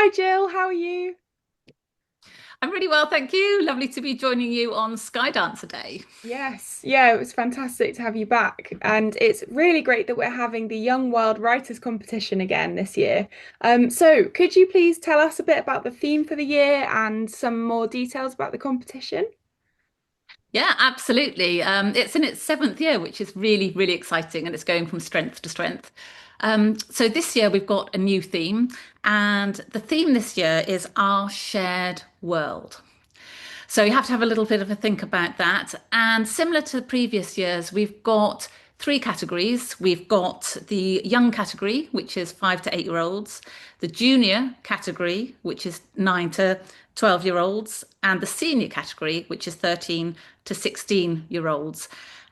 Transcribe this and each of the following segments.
Hi Jill, how are you? I'm really well, thank you. Lovely to be joining you on Skydancer Day. Yes, yeah, it was fantastic to have you back. And it's really great that we're having the Young Wild Writers competition again this year. So could you please tell us a bit about the theme for the year and some more details about the competition? Yeah, absolutely. It's in its seventh year, which is really, really exciting, and it's going from strength to strength. So this year we've got a new theme, and the theme this year is our shared world. So you have to have a little bit of a think about that. And similar to the previous years, we've got three categories. We've got the young category, which is 5 to 8 year olds, the junior category, which is 9 to 12 year olds, and the senior category, which is 13 to 16 year olds.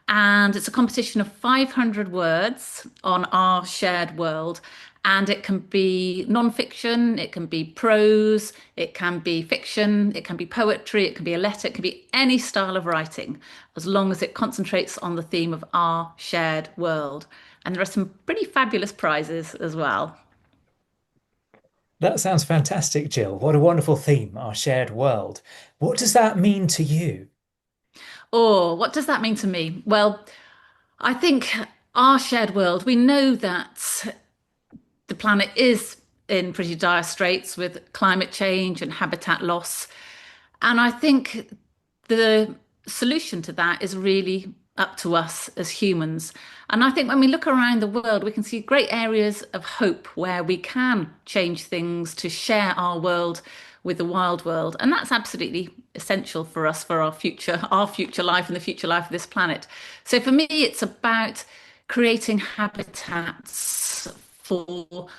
And it's a competition of 500 words on our shared world. And it can be non-fiction, it can be prose, it can be fiction, it can be poetry, it can be a letter, it can be any style of writing, as long as it concentrates on the theme of our shared world. And there are some pretty fabulous prizes as well. That sounds fantastic, Jill. What a wonderful theme, our shared world. What does that mean to you? Oh, what does that mean to me? Well, I think our shared world, we know that the planet is in pretty dire straits with climate change and habitat loss. And I think the solution to that is really up to us as humans. And I think when we look around the world, we can see great areas of hope where we can change things to share our world with the wild world. And that's absolutely essential for us for our future life and the future life of this planet. So for me, it's about creating habitats for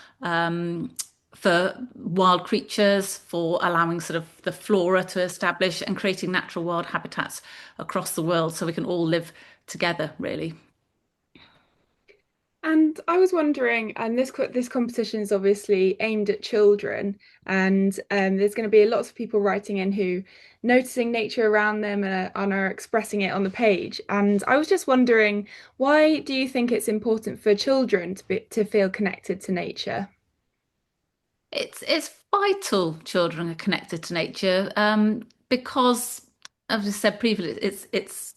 for wild creatures, for allowing sort of the flora to establish and creating natural wild habitats across the world so we can all live together, really. And I was wondering, and this competition is obviously aimed at children, and there's going to be lots of people writing in who noticing nature around them and are expressing it on the page. And I was just wondering, why do you think it's important for children to feel connected to nature? It's vital children are connected to nature because, as I said previously, it's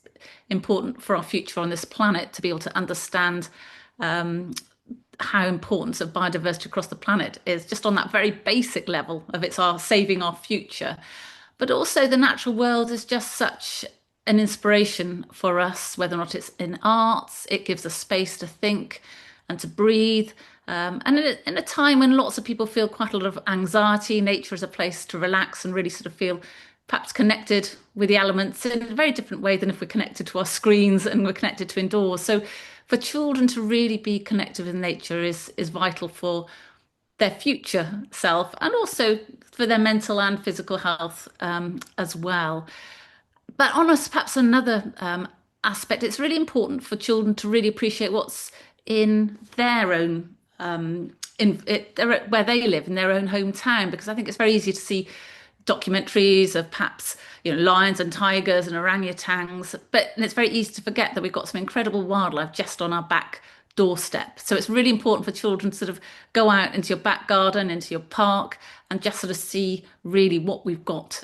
important for our future on this planet to be able to understand um, how important of biodiversity across the planet is just on that very basic level of it's our saving our future. But also the natural world is just such an inspiration for us, whether or not it's in arts, it gives us space to think and to breathe. And in a time when lots of people feel quite a lot of anxiety, nature is a place to relax and really sort of feel perhaps connected with the elements in a very different way than if we're connected to our screens and we're connected to indoors. So for children to really be connected with nature is vital for their future self and also for their mental and physical health as well. But on us, perhaps another aspect, it's really important for children to really appreciate what's in their own where they live in their own hometown, because I think it's very easy to see documentaries of perhaps lions and tigers and orangutans, but it's very easy to forget that we've got some incredible wildlife just on our back doorstep. So it's really important for children to sort of go out into your back garden, into your park, and just sort of see really what we've got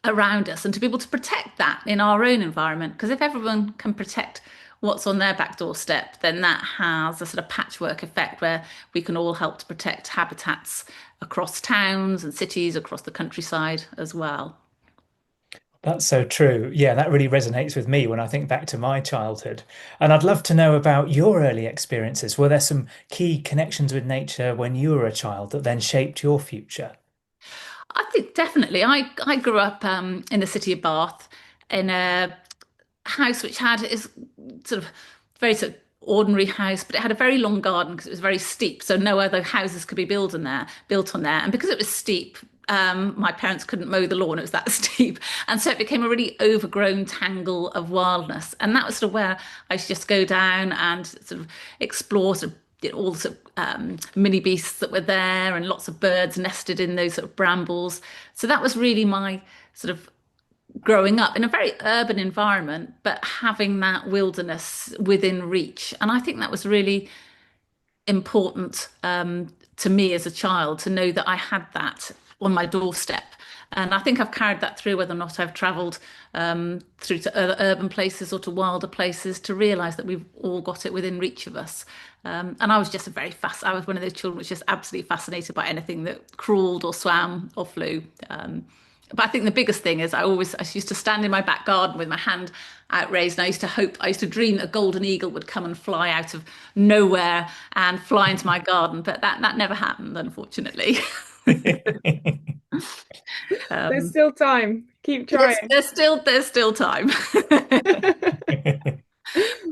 around us and to be able to protect that in our own environment. Because if everyone can protect what's on their back doorstep, then that has a sort of patchwork effect where we can all help to protect habitats across towns and cities, across the countryside as well. That's so true. Yeah, that really resonates with me when I think back to my childhood. And I'd love to know about your early experiences. Were there some key connections with nature when you were a child that then shaped your future? I think definitely. I grew up in the city of Bath in a house which had is sort of very sort of ordinary house, but it had a very long garden because it was very steep, so no other houses could be built on there. And because it was steep, my parents couldn't mow the lawn; it was that steep, and so it became a really overgrown tangle of wildness. And that was sort of where I used to just go down and sort of explore sort of all the sort of mini beasts that were there, and lots of birds nested in those sort of brambles. So that was really my sort of growing up in a very urban environment, but having that wilderness within reach. And I think that was really important to me as a child to know that I had that on my doorstep. And I think I've carried that through, whether or not I've travelled through to other urban places or to wilder places, to realise that we've all got it within reach of us. And I was just I was one of those children who was just absolutely fascinated by anything that crawled or swam or flew. But I think the biggest thing is I used to stand in my back garden with my hand outraised, and I used to dream that a golden eagle would come and fly out of nowhere and fly into my garden. But that never happened, unfortunately. There's Um, still time. Keep trying. there's still time.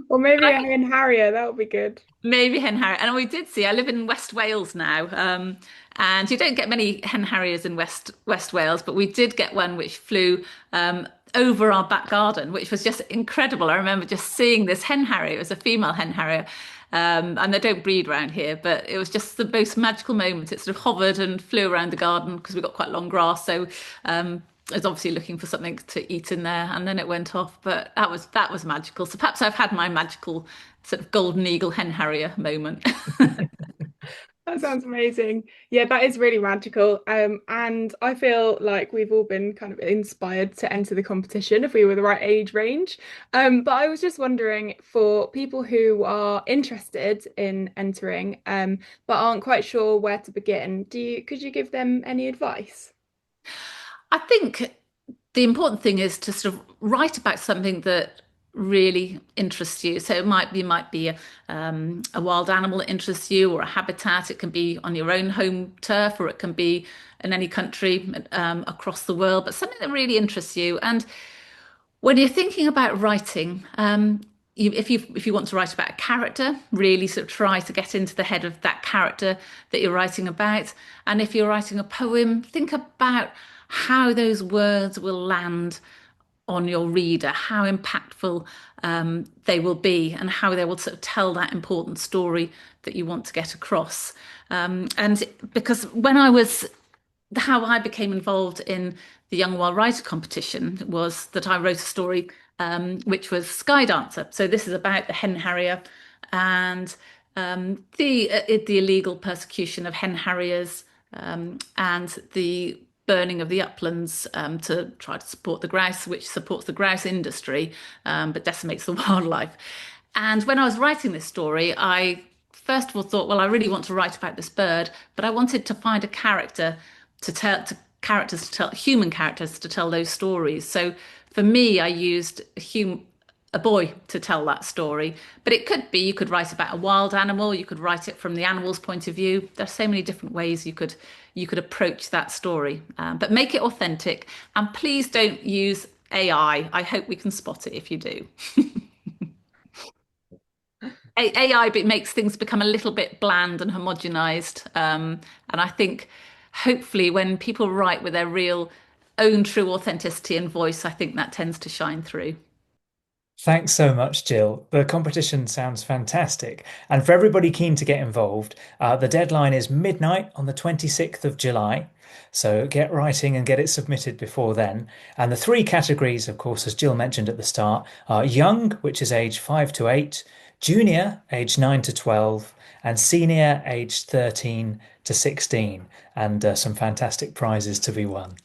Or maybe a I, hen harrier, that would be good. maybe hen harrier, and we did see. I live in West Wales now, and you don't get many hen harriers in West Wales, but we did get one which flew over our back garden, which was just incredible. I remember just seeing this hen harrier. It was a female hen harrier. And they don't breed around here, but it was just the most magical moment. It sort of hovered and flew around the garden because we got quite long grass. So it was obviously looking for something to eat in there, and then it went off. But that was magical. So perhaps I've had my magical sort of golden eagle hen harrier moment. That sounds amazing. Yeah, that is really magical. And I feel like we've all been kind of inspired to enter the competition if we were the right age range. But I was just wondering for people who are interested in entering, but aren't quite sure where to begin, could you give them any advice? I think the important thing is to sort of write about something that really interests you. So it might be a wild animal that interests you, or a habitat. It can be on your own home turf, or it can be in any country across the world, but something that really interests you. And when you're thinking about writing, if you want to write about a character, really sort of try to get into the head of that character that you're writing about. And if you're writing a poem, think about how those words will land on your reader, how impactful they will be, and how they will sort of tell that important story that you want to get across. And because how I became involved in the Young Wild Writer competition was that I wrote a story which was Sky Dancer. So this is about the hen harrier and the illegal persecution of hen harriers and the burning of the uplands to try to support the grouse, which supports the grouse industry but decimates the wildlife. And when I was writing this story, I first of all thought, well, I really want to write about this bird, but I wanted to find a character characters to tell human characters to tell those stories. So for me, I used a boy to tell that story. But it could be you could write about a wild animal, you could write it from the animal's point of view. There's so many different ways you could approach that story. But make it authentic, and please don't use AI. I hope we can spot it if you do. AI makes things become a little bit bland and homogenized. And I think hopefully when people write with their real own true authenticity and voice, I think that tends to shine through. Thanks so much, Jill. The competition sounds fantastic. And for everybody keen to get involved, the deadline is midnight on the 26th of July. So get writing and get it submitted before then. And the three categories, of course, as Jill mentioned at the start, are young, which is age 5 to 8, junior, age 9 to 12, and senior, age 13 to 16. And some fantastic prizes to be won.